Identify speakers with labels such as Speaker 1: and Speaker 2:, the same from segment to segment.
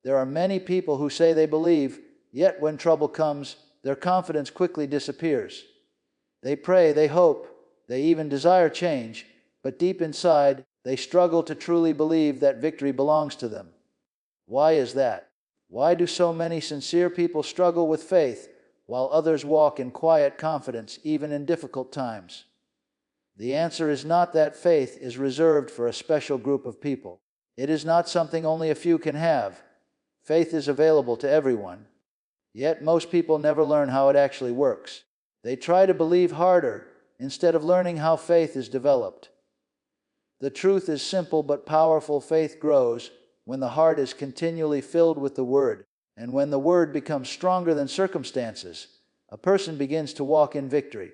Speaker 1: There are many people who say they believe, yet when trouble comes, their confidence quickly disappears. They pray, they hope, they even desire change, but deep inside, they struggle to truly believe that victory belongs to them. Why is that? Why do so many sincere people struggle with faith, while others walk in quiet confidence even in difficult times? The answer is not that faith is reserved for a special group of people. It is not something only a few can have. Faith is available to everyone. Yet most people never learn how it actually works. They try to believe harder instead of learning how faith is developed. The truth is simple but powerful. Faith grows when the heart is continually filled with the Word, and when the Word becomes stronger than circumstances, a person begins to walk in victory.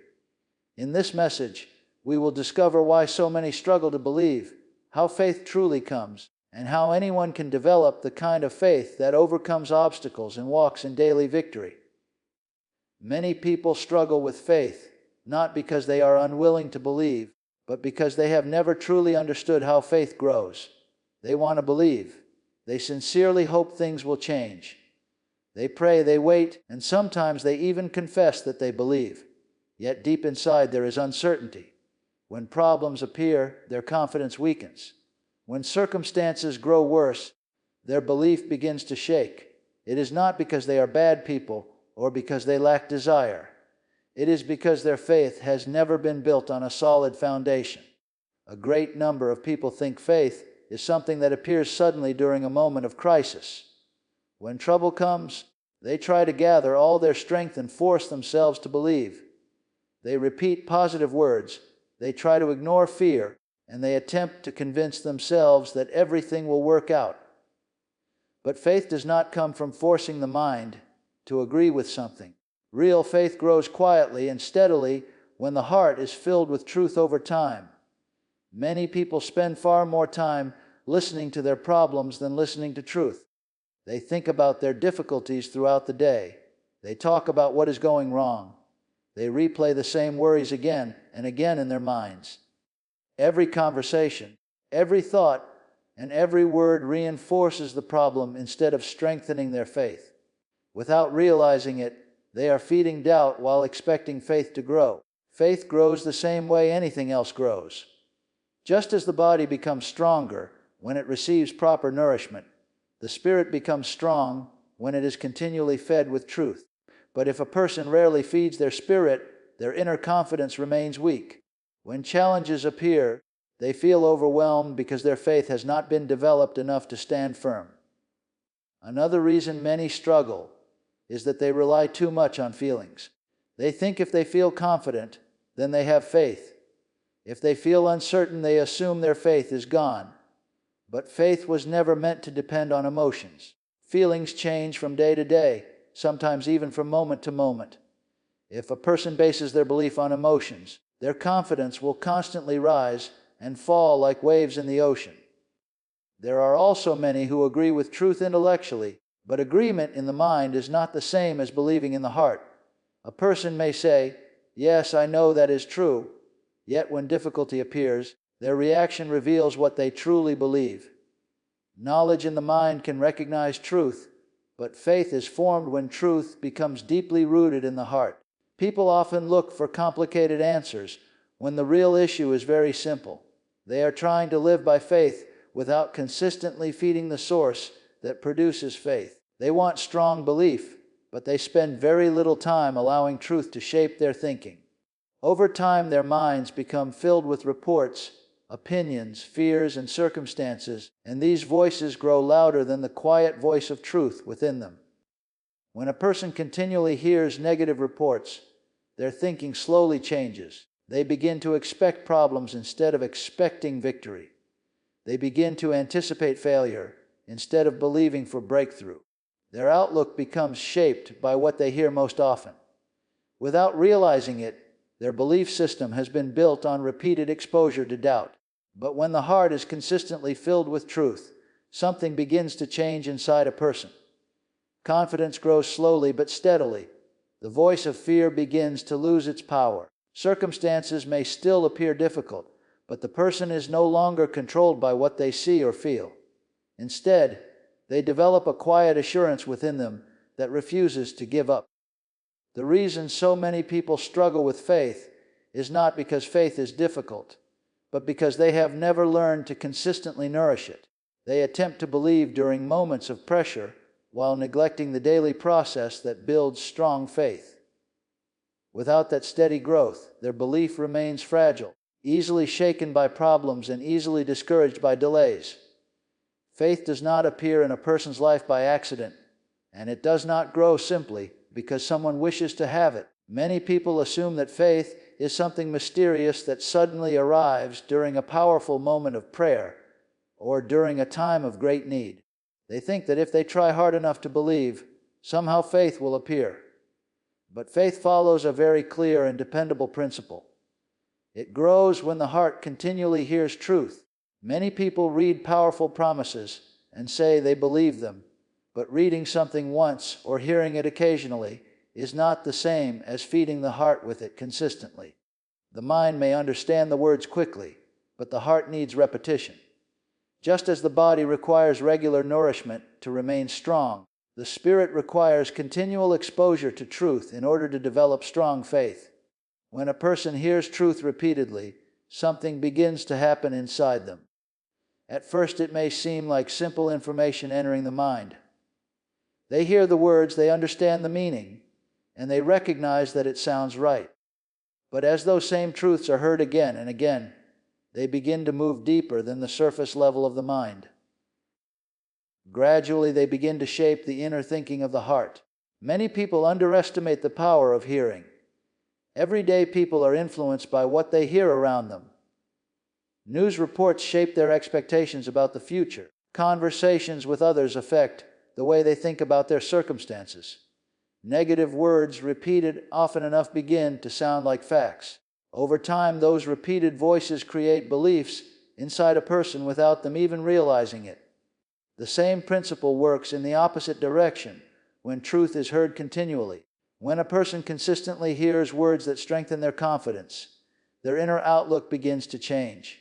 Speaker 1: In this message, we will discover why so many struggle to believe, how faith truly comes, and how anyone can develop the kind of faith that overcomes obstacles and walks in daily victory. Many people struggle with faith, not because they are unwilling to believe, but because they have never truly understood how faith grows. They want to believe. They sincerely hope things will change. They pray, they wait, and sometimes they even confess that they believe. Yet deep inside there is uncertainty. When problems appear, their confidence weakens. When circumstances grow worse, their belief begins to shake. It is not because they are bad people or because they lack desire. It is because their faith has never been built on a solid foundation. A great number of people think faith is something that appears suddenly during a moment of crisis. When trouble comes, they try to gather all their strength and force themselves to believe. They repeat positive words, they try to ignore fear, and they attempt to convince themselves that everything will work out. But faith does not come from forcing the mind to agree with something. Real faith grows quietly and steadily when the heart is filled with truth over time. Many people spend far more time listening to their problems than listening to truth. They think about their difficulties throughout the day. They talk about what is going wrong. They replay the same worries again and again in their minds. Every conversation, every thought, and every word reinforces the problem instead of strengthening their faith. Without realizing it, they are feeding doubt while expecting faith to grow. Faith grows the same way anything else grows. Just as the body becomes stronger when it receives proper nourishment, the spirit becomes strong when it is continually fed with truth. But if a person rarely feeds their spirit, their inner confidence remains weak. When challenges appear, they feel overwhelmed because their faith has not been developed enough to stand firm. Another reason many struggle is that they rely too much on feelings. They think if they feel confident, then they have faith. If they feel uncertain, they assume their faith is gone. But faith was never meant to depend on emotions. Feelings change from day to day, sometimes even from moment to moment. If a person bases their belief on emotions, their confidence will constantly rise and fall like waves in the ocean. There are also many who agree with truth intellectually, but agreement in the mind is not the same as believing in the heart. A person may say, "Yes, I know that is true," yet when difficulty appears, their reaction reveals what they truly believe. Knowledge in the mind can recognize truth, but faith is formed when truth becomes deeply rooted in the heart. People often look for complicated answers when the real issue is very simple. They are trying to live by faith without consistently feeding the source that produces faith. They want strong belief, but they spend very little time allowing truth to shape their thinking. Over time, their minds become filled with reports, opinions, fears, and circumstances, and these voices grow louder than the quiet voice of truth within them. When a person continually hears negative reports, their thinking slowly changes. They begin to expect problems instead of expecting victory. They begin to anticipate failure instead of believing for breakthrough. Their outlook becomes shaped by what they hear most often. Without realizing it, their belief system has been built on repeated exposure to doubt. But when the heart is consistently filled with truth, something begins to change inside a person. Confidence grows slowly but steadily. The voice of fear begins to lose its power. Circumstances may still appear difficult, but the person is no longer controlled by what they see or feel. Instead, They develop a quiet assurance within them that refuses to give up. The reason so many people struggle with faith is not because faith is difficult, but because they have never learned to consistently nourish it. They attempt to believe during moments of pressure while neglecting the daily process that builds strong faith. Without that steady growth, their belief remains fragile, easily shaken by problems and easily discouraged by delays. Faith does not appear in a person's life by accident, and it does not grow simply because someone wishes to have it. Many people assume that faith is something mysterious that suddenly arrives during a powerful moment of prayer or during a time of great need. They think that if they try hard enough to believe, somehow faith will appear. But faith follows a very clear and dependable principle. It grows when the heart continually hears truth. Many people read powerful promises and say they believe them, but reading something once or hearing it occasionally is not the same as feeding the heart with it consistently. The mind may understand the words quickly, but the heart needs repetition. Just as the body requires regular nourishment to remain strong, the spirit requires continual exposure to truth in order to develop strong faith. When a person hears truth repeatedly, something begins to happen inside them. At first it may seem like simple information entering the mind. They hear the words, they understand the meaning, and they recognize that it sounds right. But as those same truths are heard again and again, they begin to move deeper than the surface level of the mind. Gradually, they begin to shape the inner thinking of the heart. Many people underestimate the power of hearing. Everyday people are influenced by what they hear around them. News reports shape their expectations about the future. Conversations with others affect the way they think about their circumstances. Negative words repeated often enough begin to sound like facts. Over time, those repeated voices create beliefs inside a person without them even realizing it. The same principle works in the opposite direction when truth is heard continually. When a person consistently hears words that strengthen their confidence, their inner outlook begins to change.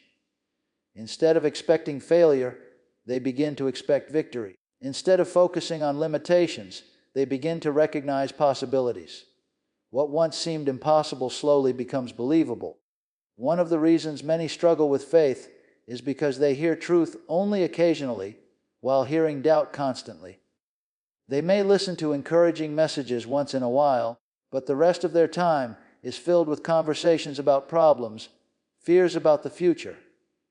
Speaker 1: Instead of expecting failure, they begin to expect victory. Instead of focusing on limitations, they begin to recognize possibilities. What once seemed impossible slowly becomes believable. One of the reasons many struggle with faith is because they hear truth only occasionally while hearing doubt constantly. They may listen to encouraging messages once in a while, but the rest of their time is filled with conversations about problems, fears about the future,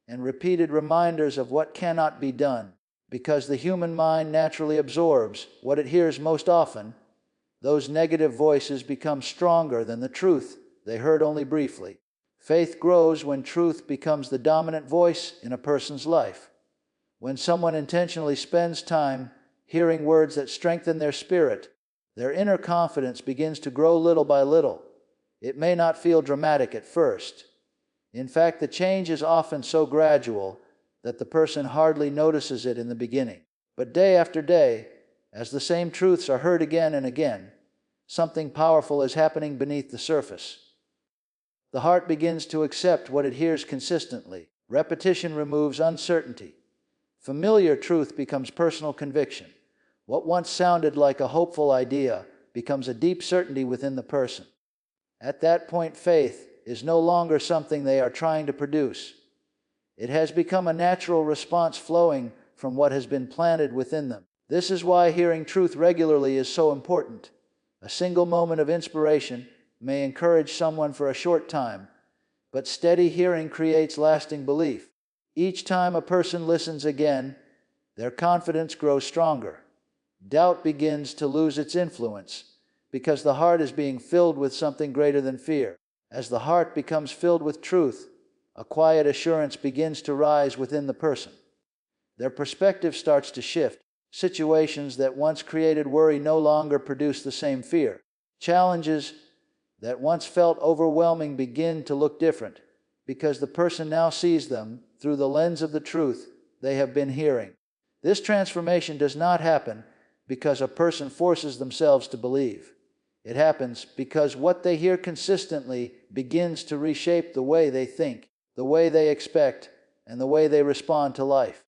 Speaker 1: and repeated reminders of what cannot be done. Because the human mind naturally absorbs what it hears most often, those negative voices become stronger than the truth they heard only briefly. Faith grows when truth becomes the dominant voice in a person's life. When someone intentionally spends time hearing words that strengthen their spirit, their inner confidence begins to grow little by little. It may not feel dramatic at first. In fact, the change is often so gradual that the person hardly notices it in the beginning. But day after day, as the same truths are heard again and again, something powerful is happening beneath the surface. The heart begins to accept what it hears consistently. Repetition removes uncertainty. Familiar truth becomes personal conviction. What once sounded like a hopeful idea becomes a deep certainty within the person. At that point, faith is no longer something they are trying to produce. It has become a natural response flowing from what has been planted within them. This is why hearing truth regularly is so important. A single moment of inspiration may encourage someone for a short time, but steady hearing creates lasting belief. Each time a person listens again, their confidence grows stronger. Doubt begins to lose its influence because the heart is being filled with something greater than fear. As the heart becomes filled with truth, a quiet assurance begins to rise within the person. Their perspective starts to shift. Situations that once created worry no longer produce the same fear. Challenges that once felt overwhelming begin to look different because the person now sees them through the lens of the truth they have been hearing. This transformation does not happen because a person forces themselves to believe. It happens because what they hear consistently begins to reshape the way they think, the way they expect, and the way they respond to life.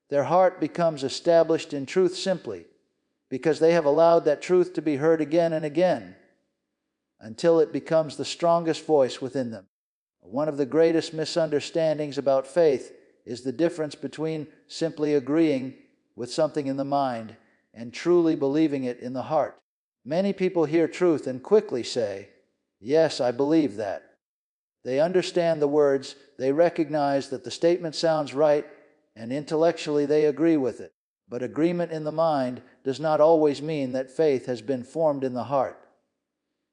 Speaker 1: Their heart becomes established in truth simply because they have allowed that truth to be heard again and again until it becomes the strongest voice within them. One of the greatest misunderstandings about faith is the difference between simply agreeing with something in the mind and truly believing it in the heart. Many people hear truth and quickly say, "Yes, I believe that." They understand the words, they recognize that the statement sounds right, and intellectually they agree with it. But agreement in the mind does not always mean that faith has been formed in the heart.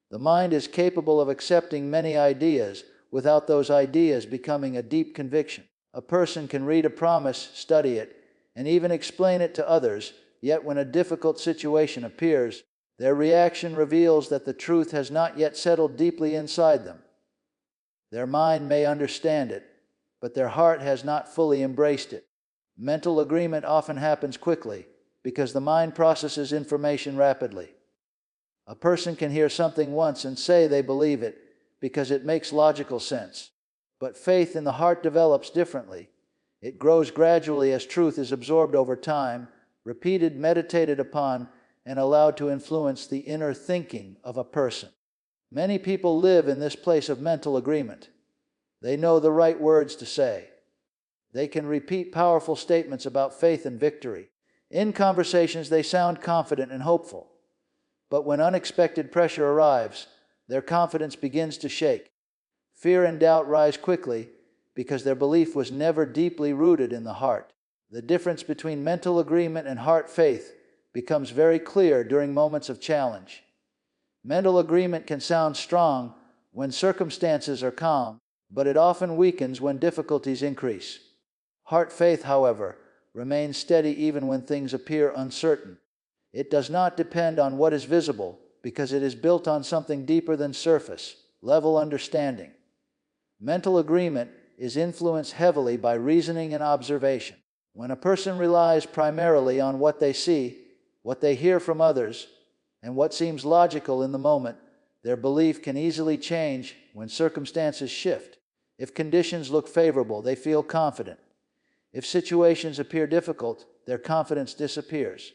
Speaker 1: The mind is capable of accepting many ideas without those ideas becoming a deep conviction. A person can read a promise, study it, and even explain it to others, yet when a difficult situation appears, their reaction reveals that the truth has not yet settled deeply inside them. Their mind may understand it, but their heart has not fully embraced it. Mental agreement often happens quickly because the mind processes information rapidly. A person can hear something once and say they believe it because it makes logical sense. But faith in the heart develops differently. It grows gradually as truth is absorbed over time, repeated, meditated upon, and allowed to influence the inner thinking of a person. Many people live in this place of mental agreement. They know the right words to say. They can repeat powerful statements about faith and victory. In conversations, they sound confident and hopeful. But when unexpected pressure arrives, their confidence begins to shake. Fear and doubt rise quickly because their belief was never deeply rooted in the heart. The difference between mental agreement and heart faith becomes very clear during moments of challenge. Mental agreement can sound strong when circumstances are calm, but it often weakens when difficulties increase. Heart faith, however, remains steady even when things appear uncertain. It does not depend on what is visible because it is built on something deeper than surface level understanding. Mental agreement is influenced heavily by reasoning and observation. When a person relies primarily on what they see, what they hear from others, and what seems logical in the moment, their belief can easily change when circumstances shift. If conditions look favorable, they feel confident. If situations appear difficult, their confidence disappears.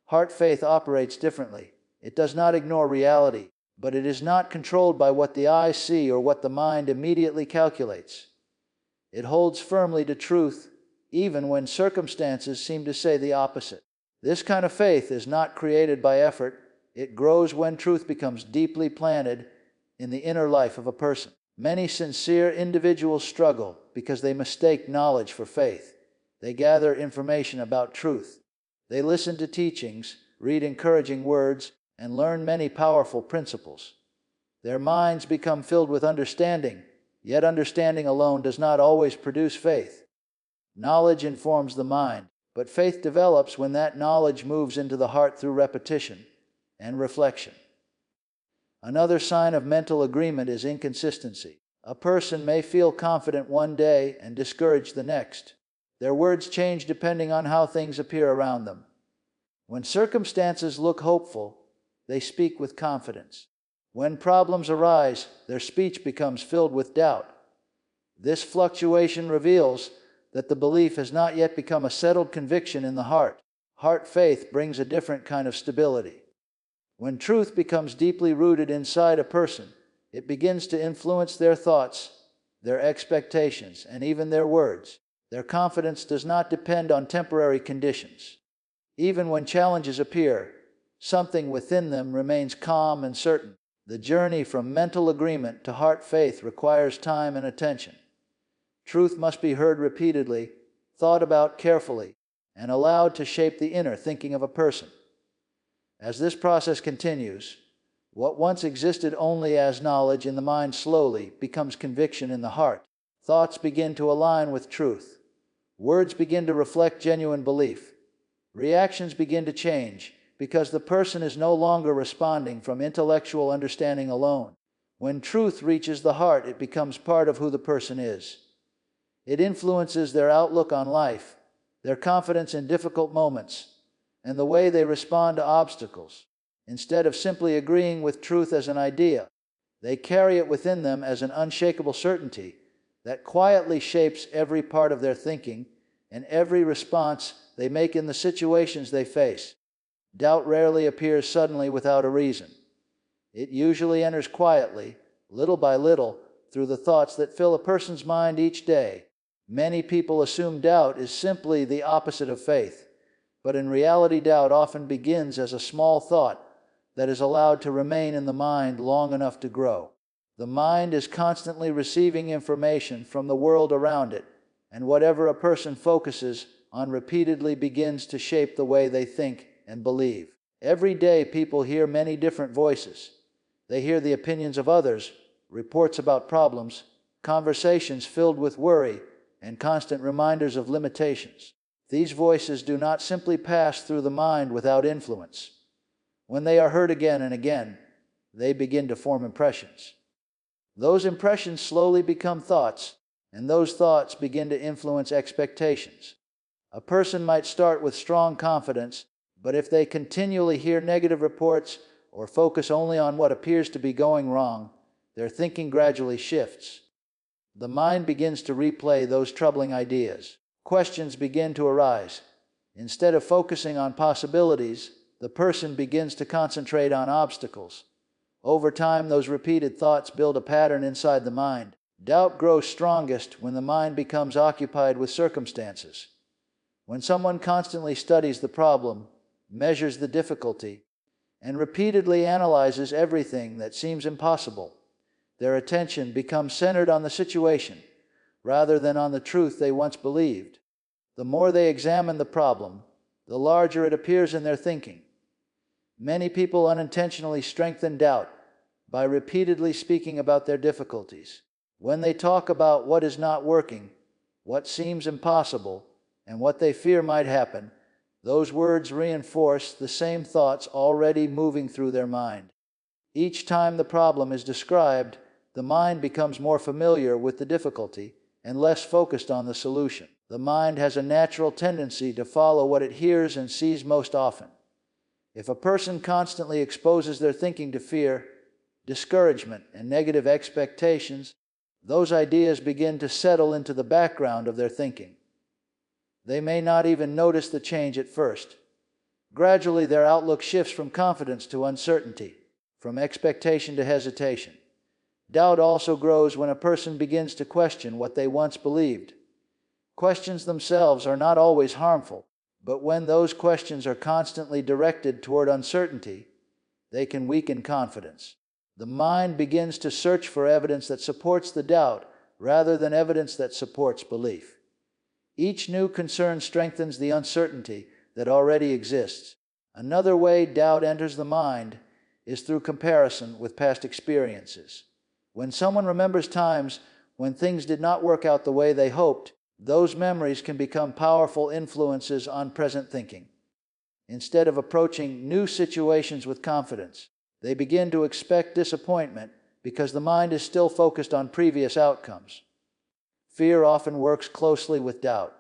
Speaker 1: Heart faith operates differently. It does not ignore reality, but it is not controlled by what the eyes see or what the mind immediately calculates. It holds firmly to truth, even when circumstances seem to say the opposite. This kind of faith is not created by effort. It grows when truth becomes deeply planted in the inner life of a person. Many sincere individuals struggle because they mistake knowledge for faith. They gather information about truth. They listen to teachings, read encouraging words, and learn many powerful principles. Their minds become filled with understanding, yet understanding alone does not always produce faith. Knowledge informs the mind, but faith develops when that knowledge moves into the heart through repetition and reflection. Another sign of mental agreement is inconsistency. A person may feel confident one day and discouraged the next. Their words change depending on how things appear around them. When circumstances look hopeful, they speak with confidence. When problems arise, their speech becomes filled with doubt. This fluctuation reveals that the belief has not yet become a settled conviction in the heart. Heart faith brings a different kind of stability. When truth becomes deeply rooted inside a person, it begins to influence their thoughts, their expectations, and even their words. Their confidence does not depend on temporary conditions. Even when challenges appear, something within them remains calm and certain. The journey from mental agreement to heart faith requires time and attention. Truth must be heard repeatedly, thought about carefully, and allowed to shape the inner thinking of a person. As this process continues, what once existed only as knowledge in the mind slowly becomes conviction in the heart. Thoughts begin to align with truth. Words begin to reflect genuine belief. Reactions begin to change because the person is no longer responding from intellectual understanding alone. When truth reaches the heart, it becomes part of who the person is. It influences their outlook on life, their confidence in difficult moments, and the way they respond to obstacles. Instead of simply agreeing with truth as an idea, they carry it within them as an unshakable certainty that quietly shapes every part of their thinking and every response they make in the situations they face. Doubt rarely appears suddenly without a reason. It usually enters quietly, little by little, through the thoughts that fill a person's mind each day. Many people assume doubt is simply the opposite of faith, but in reality, doubt often begins as a small thought that is allowed to remain in the mind long enough to grow. The mind is constantly receiving information from the world around it, and whatever a person focuses on repeatedly begins to shape the way they think and believe. Every day, people hear many different voices. They hear the opinions of others, reports about problems, conversations filled with worry, and constant reminders of limitations. These voices do not simply pass through the mind without influence. When they are heard again and again, they begin to form impressions. Those impressions slowly become thoughts, and those thoughts begin to influence expectations. A person might start with strong confidence, but if they continually hear negative reports or focus only on what appears to be going wrong, their thinking gradually shifts. The mind begins to replay those troubling ideas. Questions begin to arise. Instead of focusing on possibilities, the person begins to concentrate on obstacles. Over time, those repeated thoughts build a pattern inside the mind. Doubt grows strongest when the mind becomes occupied with circumstances. When someone constantly studies the problem, measures the difficulty, and repeatedly analyzes everything that seems impossible, their attention becomes centered on the situation rather than on the truth they once believed. The more they examine the problem, the larger it appears in their thinking. Many people unintentionally strengthen doubt by repeatedly speaking about their difficulties. When they talk about what is not working, what seems impossible, and what they fear might happen, those words reinforce the same thoughts already moving through their mind. Each time the problem is described, the mind becomes more familiar with the difficulty and less focused on the solution. The mind has a natural tendency to follow what it hears and sees most often. If a person constantly exposes their thinking to fear, discouragement, and negative expectations, those ideas begin to settle into the background of their thinking. They may not even notice the change at first. Gradually, their outlook shifts from confidence to uncertainty, from expectation to hesitation. Doubt also grows when a person begins to question what they once believed. Questions themselves are not always harmful, but when those questions are constantly directed toward uncertainty, they can weaken confidence. The mind begins to search for evidence that supports the doubt rather than evidence that supports belief. Each new concern strengthens the uncertainty that already exists. Another way doubt enters the mind is through comparison with past experiences. When someone remembers times when things did not work out the way they hoped, those memories can become powerful influences on present thinking. Instead of approaching new situations with confidence, they begin to expect disappointment because the mind is still focused on previous outcomes. Fear often works closely with doubt.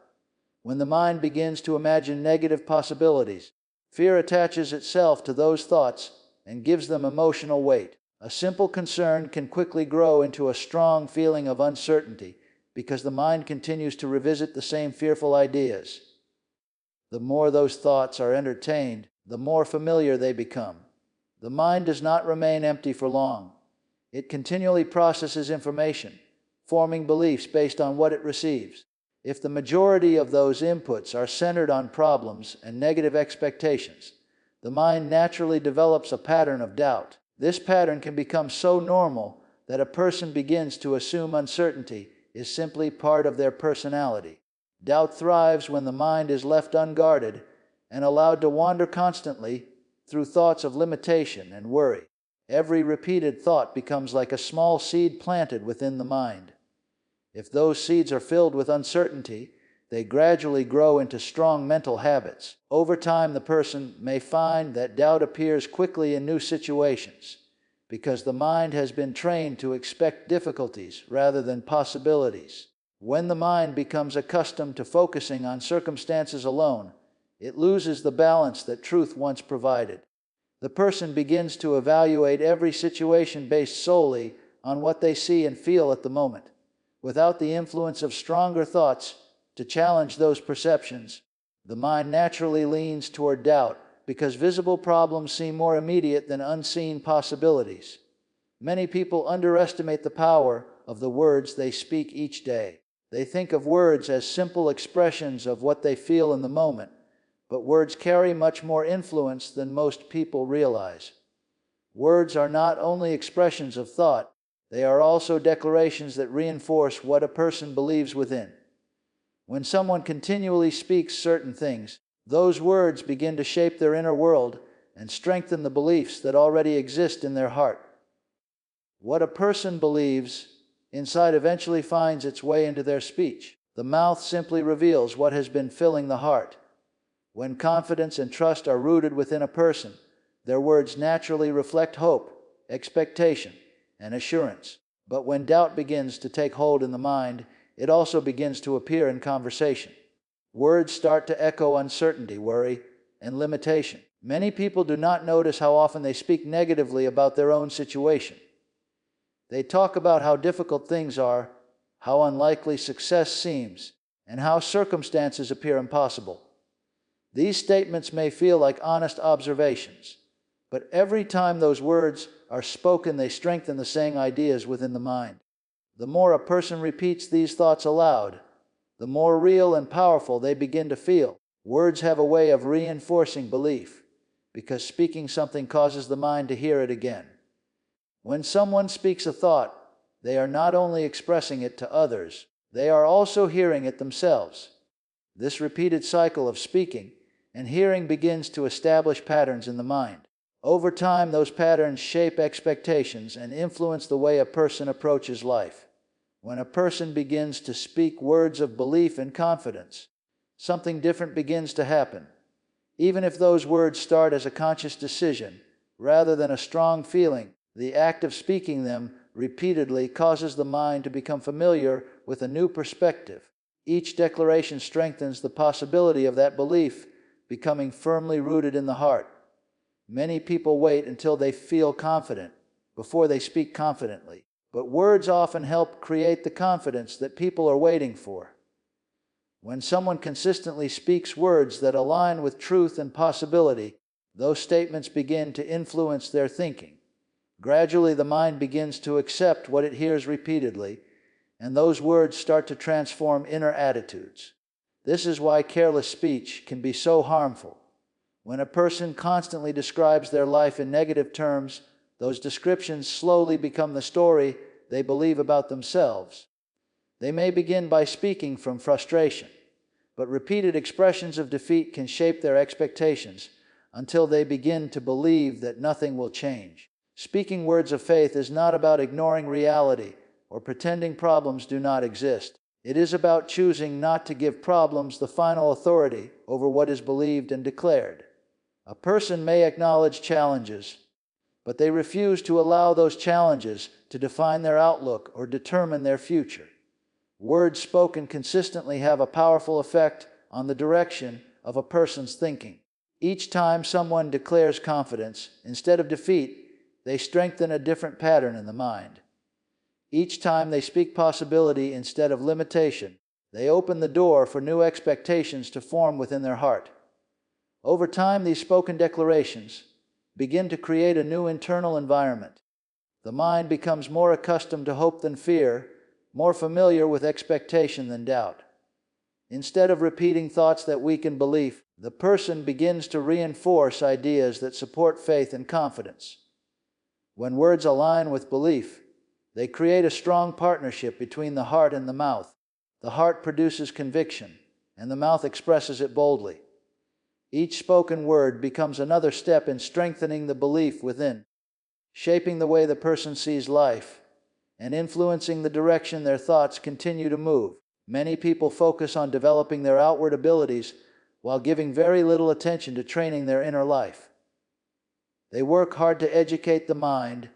Speaker 1: When the mind begins to imagine negative possibilities, fear attaches itself to those thoughts and gives them emotional weight. A simple concern can quickly grow into a strong feeling of uncertainty because the mind continues to revisit the same fearful ideas. The more those thoughts are entertained, the more familiar they become. The mind does not remain empty for long. It continually processes information, forming beliefs based on what it receives. If the majority of those inputs are centered on problems and negative expectations, the mind naturally develops a pattern of doubt. This pattern can become so normal that a person begins to assume uncertainty is simply part of their personality. Doubt thrives when the mind is left unguarded and allowed to wander constantly through thoughts of limitation and worry. Every repeated thought becomes like a small seed planted within the mind. If those seeds are filled with uncertainty, they gradually grow into strong mental habits. Over time, the person may find that doubt appears quickly in new situations because the mind has been trained to expect difficulties rather than possibilities. When the mind becomes accustomed to focusing on circumstances alone, it loses the balance that truth once provided. The person begins to evaluate every situation based solely on what they see and feel at the moment, without the influence of stronger thoughts To challenge those perceptions, the mind naturally leans toward doubt because visible problems seem more immediate than unseen possibilities. Many people underestimate the power of the words they speak each day. They think of words as simple expressions of what they feel in the moment, but words carry much more influence than most people realize. Words are not only expressions of thought, they are also declarations that reinforce what a person believes within. When someone continually speaks certain things, those words begin to shape their inner world and strengthen the beliefs that already exist in their heart. What a person believes inside eventually finds its way into their speech. The mouth simply reveals what has been filling the heart. When confidence and trust are rooted within a person, their words naturally reflect hope, expectation, and assurance. But when doubt begins to take hold in the mind, it also begins to appear in conversation. Words start to echo uncertainty, worry, and limitation. Many people do not notice how often they speak negatively about their own situation. They talk about how difficult things are, how unlikely success seems, and how circumstances appear impossible. These statements may feel like honest observations, but every time those words are spoken, they strengthen the saying ideas within the mind. The more a person repeats these thoughts aloud, the more real and powerful they begin to feel. Words have a way of reinforcing belief, because speaking something causes the mind to hear it again. When someone speaks a thought, they are not only expressing it to others, they are also hearing it themselves. This repeated cycle of speaking and hearing begins to establish patterns in the mind. Over time, those patterns shape expectations and influence the way a person approaches life. When a person begins to speak words of belief and confidence, something different begins to happen. Even if those words start as a conscious decision, rather than a strong feeling, the act of speaking them repeatedly causes the mind to become familiar with a new perspective. Each declaration strengthens the possibility of that belief becoming firmly rooted in the heart. Many people wait until they feel confident before they speak confidently, but words often help create the confidence that people are waiting for. When someone consistently speaks words that align with truth and possibility, those statements begin to influence their thinking. Gradually, the mind begins to accept what it hears repeatedly, and those words start to transform inner attitudes. This is why careless speech can be so harmful. When a person constantly describes their life in negative terms, those descriptions slowly become the story they believe about themselves. They may begin by speaking from frustration, but repeated expressions of defeat can shape their expectations until they begin to believe that nothing will change. Speaking words of faith is not about ignoring reality or pretending problems do not exist. It is about choosing not to give problems the final authority over what is believed and declared. A person may acknowledge challenges, but they refuse to allow those challenges to define their outlook or determine their future. Words spoken consistently have a powerful effect on the direction of a person's thinking. Each time someone declares confidence instead of defeat, they strengthen a different pattern in the mind. Each time they speak possibility instead of limitation, they open the door for new expectations to form within their heart. Over time, these spoken declarations begin to create a new internal environment. The mind becomes more accustomed to hope than fear, more familiar with expectation than doubt. Instead of repeating thoughts that weaken belief, the person begins to reinforce ideas that support faith and confidence. When words align with belief, they create a strong partnership between the heart and the mouth. The heart produces conviction, and the mouth expresses it boldly. Each spoken word becomes another step in strengthening the belief within, shaping the way the person sees life, and influencing the direction their thoughts continue to move. Many people focus on developing their outward abilities while giving very little attention to training their inner life. They work hard to educate the mind,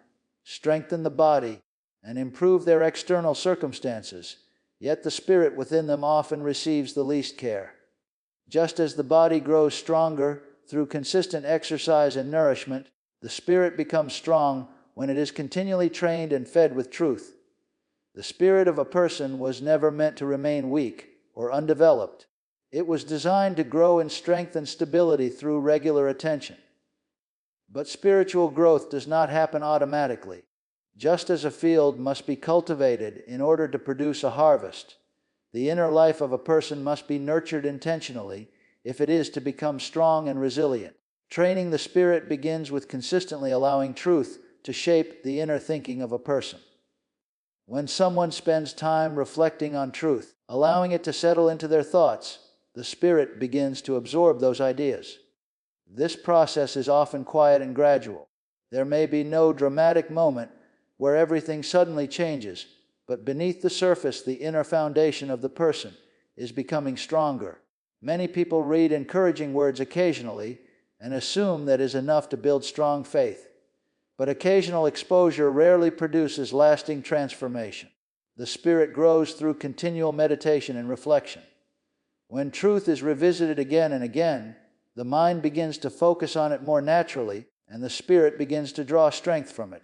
Speaker 1: strengthen the body, and improve their external circumstances, yet the spirit within them often receives the least care. Just as the body grows stronger through consistent exercise and nourishment, the spirit becomes strong when it is continually trained and fed with truth. The spirit of a person was never meant to remain weak, or undeveloped. It was designed to grow in strength and stability through regular attention. But spiritual growth does not happen automatically. Just as a field must be cultivated in order to produce a harvest, the inner life of a person must be nurtured intentionally if it is to become strong and resilient. Training the spirit begins with consistently allowing truth to shape the inner thinking of a person. When someone spends time reflecting on truth, allowing it to settle into their thoughts, the spirit begins to absorb those ideas. This process is often quiet and gradual. There may be no dramatic moment where everything suddenly changes, but beneath the surface, the inner foundation of the person is becoming stronger. Many people read encouraging words occasionally and assume that is enough to build strong faith. But occasional exposure rarely produces lasting transformation. The spirit grows through continual meditation and reflection. When truth is revisited again and again, the mind begins to focus on it more naturally, and the spirit begins to draw strength from it.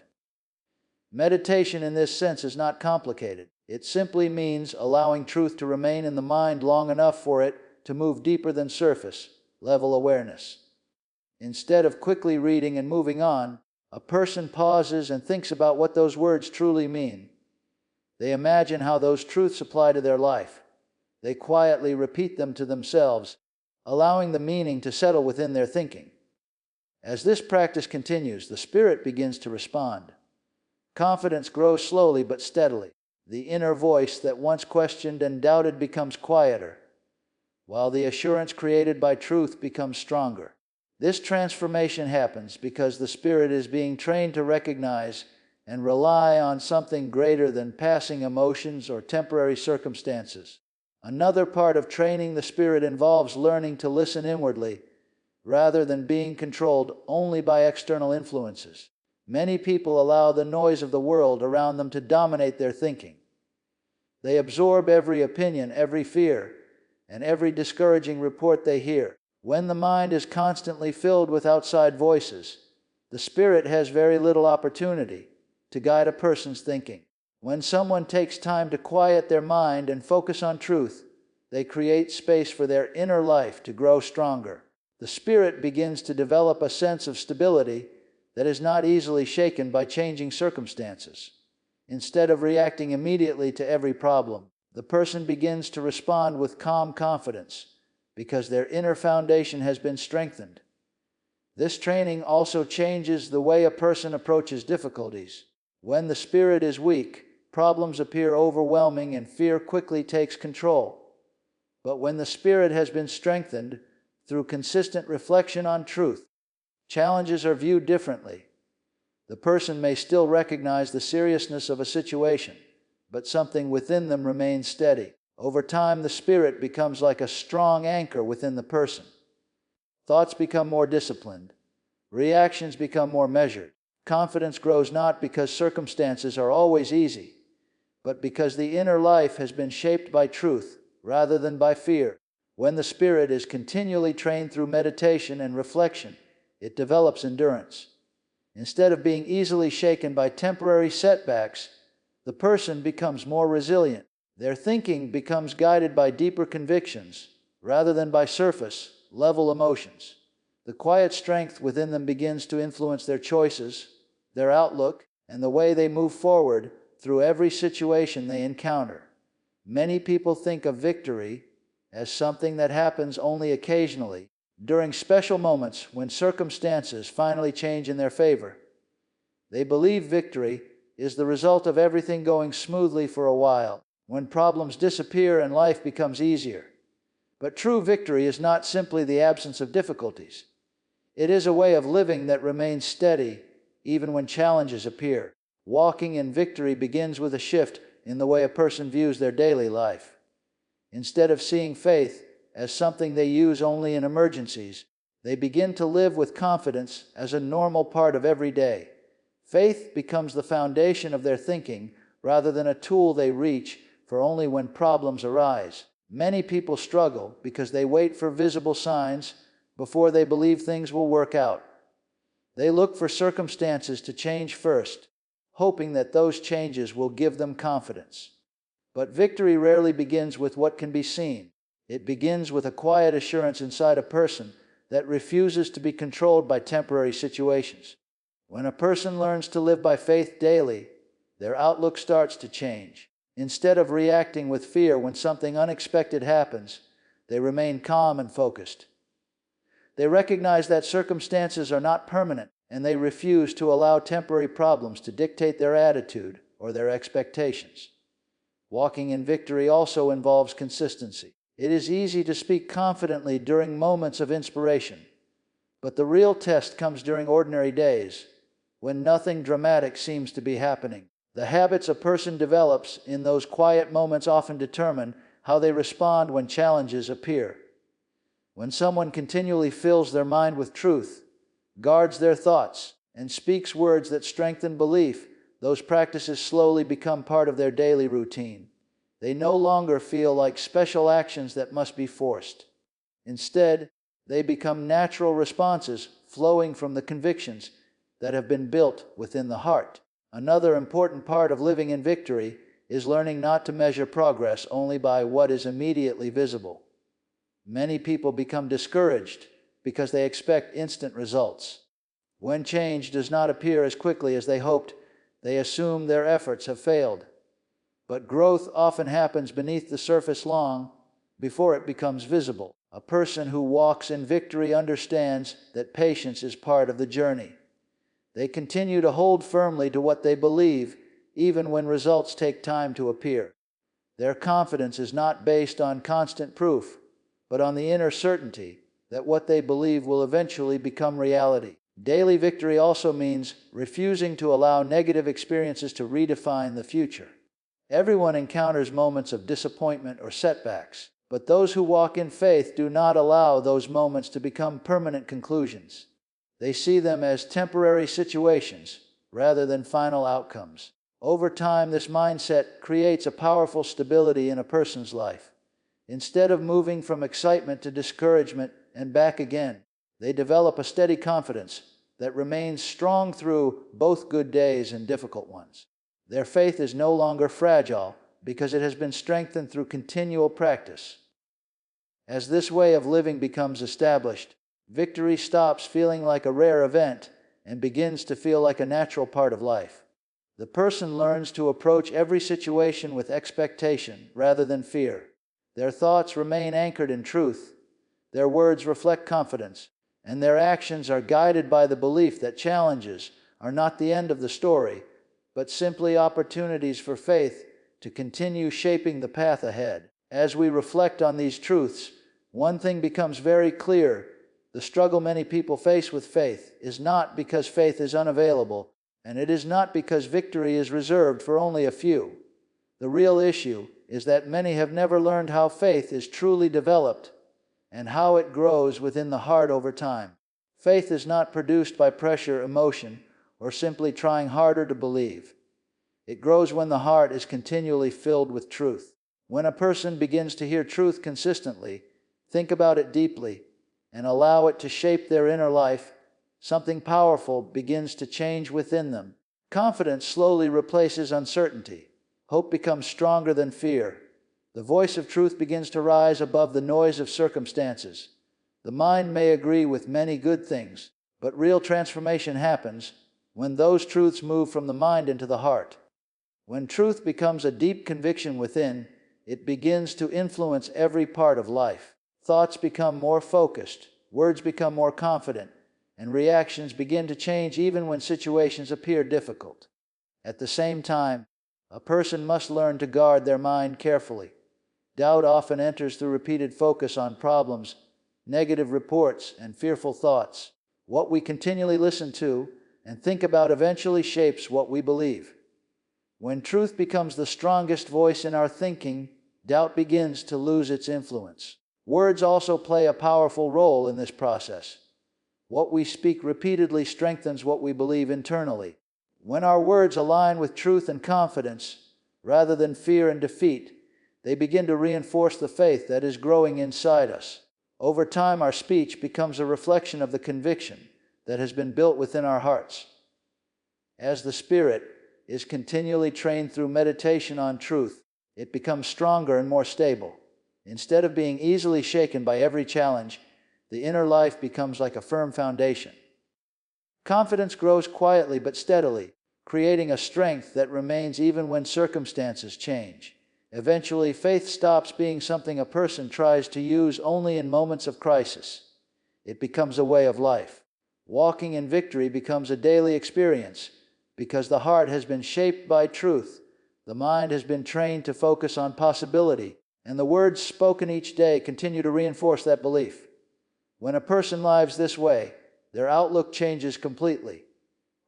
Speaker 1: Meditation in this sense is not complicated. It simply means allowing truth to remain in the mind long enough for it to move deeper than surface level awareness. Instead of quickly reading and moving on, a person pauses and thinks about what those words truly mean. They imagine how those truths apply to their life. They quietly repeat them to themselves, allowing the meaning to settle within their thinking. As this practice continues, the spirit begins to respond. Confidence grows slowly but steadily. The inner voice that once questioned and doubted becomes quieter, while the assurance created by truth becomes stronger. This transformation happens because the spirit is being trained to recognize and rely on something greater than passing emotions or temporary circumstances. Another part of training the spirit involves learning to listen inwardly, rather than being controlled only by external influences. Many people allow the noise of the world around them to dominate their thinking. They absorb every opinion, every fear, and every discouraging report they hear. When the mind is constantly filled with outside voices, the spirit has very little opportunity to guide a person's thinking. When someone takes time to quiet their mind and focus on truth, they create space for their inner life to grow stronger. The spirit begins to develop a sense of stability that is not easily shaken by changing circumstances. Instead of reacting immediately to every problem, the person begins to respond with calm confidence because their inner foundation has been strengthened. This training also changes the way a person approaches difficulties. When the spirit is weak, problems appear overwhelming and fear quickly takes control. But when the spirit has been strengthened through consistent reflection on truth, challenges are viewed differently. The person may still recognize the seriousness of a situation, but something within them remains steady. Over time, the spirit becomes like a strong anchor within the person. Thoughts become more disciplined. Reactions become more measured. Confidence grows not because circumstances are always easy, but because the inner life has been shaped by truth rather than by fear. When the spirit is continually trained through meditation and reflection, it develops endurance. Instead of being easily shaken by temporary setbacks, the person becomes more resilient. Their thinking becomes guided by deeper convictions rather than by surface-level emotions. The quiet strength within them begins to influence their choices, their outlook, and the way they move forward through every situation they encounter. Many people think of victory as something that happens only occasionally, during special moments when circumstances finally change in their favor. They believe victory is the result of everything going smoothly for a while, when problems disappear and life becomes easier. But true victory is not simply the absence of difficulties. It is a way of living that remains steady even when challenges appear. Walking in victory begins with a shift in the way a person views their daily life. Instead of seeing faith as something they use only in emergencies, they begin to live with confidence as a normal part of every day. Faith becomes the foundation of their thinking rather than a tool they reach for only when problems arise. Many people struggle because they wait for visible signs before they believe things will work out. They look for circumstances to change first, hoping that those changes will give them confidence. But victory rarely begins with what can be seen. It begins with a quiet assurance inside a person that refuses to be controlled by temporary situations. When a person learns to live by faith daily, their outlook starts to change. Instead of reacting with fear when something unexpected happens, they remain calm and focused. They recognize that circumstances are not permanent, and they refuse to allow temporary problems to dictate their attitude or their expectations. Walking in victory also involves consistency. It is easy to speak confidently during moments of inspiration, but the real test comes during ordinary days, when nothing dramatic seems to be happening. The habits a person develops in those quiet moments often determine how they respond when challenges appear. When someone continually fills their mind with truth, guards their thoughts, and speaks words that strengthen belief, those practices slowly become part of their daily routine. They no longer feel like special actions that must be forced. Instead, they become natural responses flowing from the convictions that have been built within the heart. Another important part of living in victory is learning not to measure progress only by what is immediately visible. Many people become discouraged because they expect instant results. When change does not appear as quickly as they hoped, they assume their efforts have failed. But growth often happens beneath the surface long before it becomes visible. A person who walks in victory understands that patience is part of the journey. They continue to hold firmly to what they believe, even when results take time to appear. Their confidence is not based on constant proof, but on the inner certainty that what they believe will eventually become reality. Daily victory also means refusing to allow negative experiences to redefine the future. Everyone encounters moments of disappointment or setbacks, but those who walk in faith do not allow those moments to become permanent conclusions. They see them as temporary situations rather than final outcomes. Over time, this mindset creates a powerful stability in a person's life. Instead of moving from excitement to discouragement and back again, they develop a steady confidence that remains strong through both good days and difficult ones. Their faith is no longer fragile because it has been strengthened through continual practice. As this way of living becomes established, victory stops feeling like a rare event and begins to feel like a natural part of life. The person learns to approach every situation with expectation rather than fear. Their thoughts remain anchored in truth, their words reflect confidence, and their actions are guided by the belief that challenges are not the end of the story, but simply opportunities for faith to continue shaping the path ahead. As we reflect on these truths, one thing becomes very clear. The struggle many people face with faith is not because faith is unavailable, and it is not because victory is reserved for only a few. The real issue is that many have never learned how faith is truly developed and how it grows within the heart over time. Faith is not produced by pressure, emotion, or simply trying harder to believe. It grows when the heart is continually filled with truth. When a person begins to hear truth consistently, think about it deeply, and allow it to shape their inner life, something powerful begins to change within them. Confidence slowly replaces uncertainty. Hope becomes stronger than fear. The voice of truth begins to rise above the noise of circumstances. The mind may agree with many good things, but real transformation happens when those truths move from the mind into the heart. When truth becomes a deep conviction within, it begins to influence every part of life. Thoughts become more focused, words become more confident, and reactions begin to change even when situations appear difficult. At the same time, a person must learn to guard their mind carefully. Doubt often enters through repeated focus on problems, negative reports, and fearful thoughts. What we continually listen to and think about eventually shapes what we believe. When truth becomes the strongest voice in our thinking, doubt begins to lose its influence. Words also play a powerful role in this process. What we speak repeatedly strengthens what we believe internally. When our words align with truth and confidence, rather than fear and defeat, they begin to reinforce the faith that is growing inside us. Over time, our speech becomes a reflection of the conviction that has been built within our hearts. As the Spirit is continually trained through meditation on truth, it becomes stronger and more stable. Instead of being easily shaken by every challenge, the inner life becomes like a firm foundation. Confidence grows quietly but steadily, creating a strength that remains even when circumstances change. Eventually, faith stops being something a person tries to use only in moments of crisis. It becomes a way of life. Walking in victory becomes a daily experience because the heart has been shaped by truth, the mind has been trained to focus on possibility, and the words spoken each day continue to reinforce that belief. When a person lives this way, their outlook changes completely.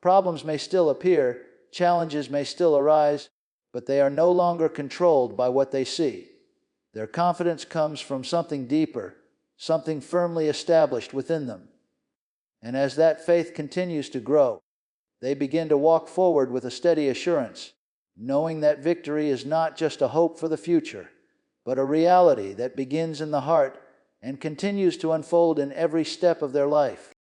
Speaker 1: Problems may still appear, challenges may still arise, but they are no longer controlled by what they see. Their confidence comes from something deeper, something firmly established within them. And as that faith continues to grow, they begin to walk forward with a steady assurance, knowing that victory is not just a hope for the future, but a reality that begins in the heart and continues to unfold in every step of their life.